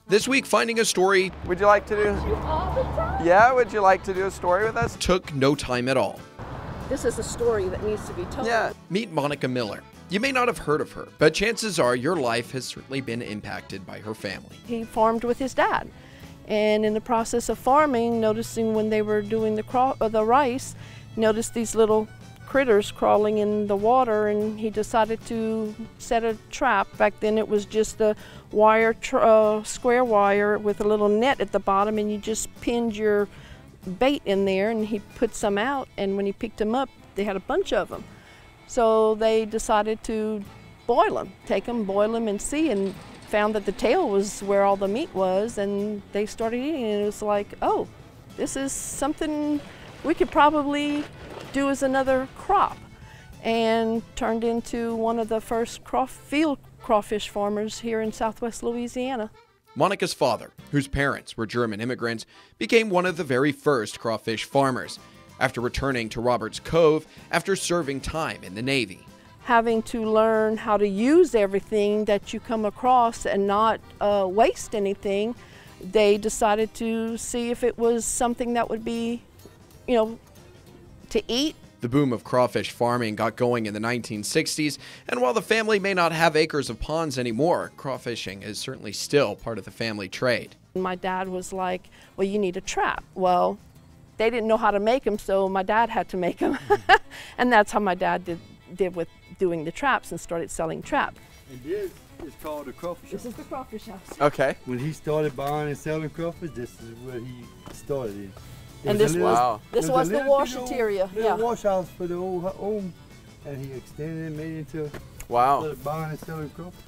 This week, finding a story Would you like to do? Yeah, would you like to do a story with us? took no time at all. This is a story that needs to be told. Yeah. Meet Monica Miller. You may not have heard of her, but chances are your life has certainly been impacted by her family. He farmed with his dad, and in the process of farming, noticing when they were doing the rice, noticed these little critters crawling in the water, and he decided to set a trap. Back then it was just the wire, square wire with a little net at the bottom, and you just pinned your bait in there, and he put some out, and when he picked them up, they had a bunch of them. So they decided to boil them, take them, boil them, and see, and found that the tail was where all the meat was, and they started eating it, and it was like, oh, this is something we could probably do as another crop, and turned into one of the first field crawfish farmers here in southwest Louisiana. Monica's father, whose parents were German immigrants, became one of the very first crawfish farmers after returning to Roberts Cove after serving time in the Navy. Having to learn how to use everything that you come across and not waste anything, they decided to see if it was something that would be, to eat. The boom of crawfish farming got going in the 1960s, and while the family may not have acres of ponds anymore, crawfishing is certainly still part of the family trade. My dad was like, well, you need a trap. Well, they didn't know how to make them, so my dad had to make them. And that's how my dad did with doing the traps and started selling traps. And this is called the crawfish house. This is the crawfish house. Okay. When he started buying and selling crawfish, this is where he started in. And this was the wash area. Yeah. Wash house for the old home, and he extended it, made it into Wow. buying and selling crawfish.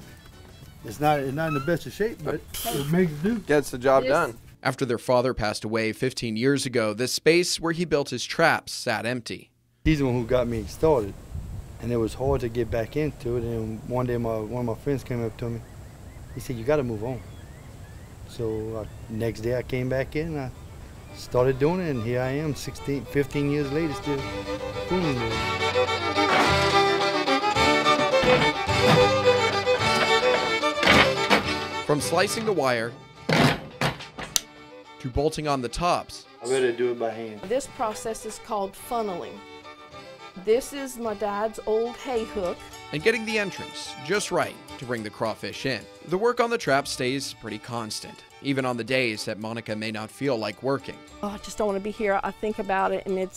It's not in the best of shape, but it makes it do. Gets the job done. After their father passed away 15 years ago, the space where he built his traps sat empty. He's the one who got me started, and it was hard to get back into it. And one day, one of my friends came up to me. He said, "You got to move on." So next day, I came back in. And I started doing it, and here I am, 15 years later, still doing it. From slicing the wire to bolting on the tops. I better do it by hand. This process is called funneling. This is my dad's old hay hook. And getting the entrance just right to bring the crawfish in. The work on the trap stays pretty constant, even on the days that Monica may not feel like working. Oh, I just don't want to be here. I think about it, and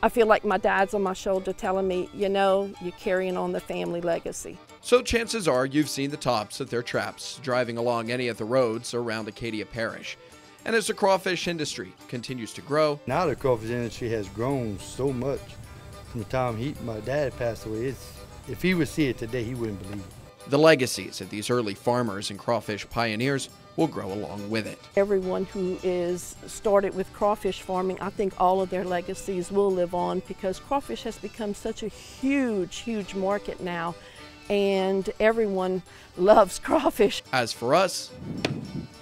I feel like my dad's on my shoulder telling me, you're carrying on the family legacy. So chances are you've seen the tops of their traps driving along any of the roads around Acadia Parish. And as the crawfish industry continues to grow, now the crawfish industry has grown so much. From the time my dad passed away, if he would see it today, he wouldn't believe it. the legacies of these early farmers and crawfish pioneers will grow along with it. Everyone who is started with crawfish farming, I think all of their legacies will live on, because crawfish has become such a huge, huge market now, and everyone loves crawfish. As for us,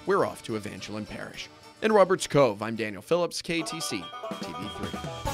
we're off to Evangeline Parish. In Roberts Cove, I'm Daniel Phillips, KATC TV3.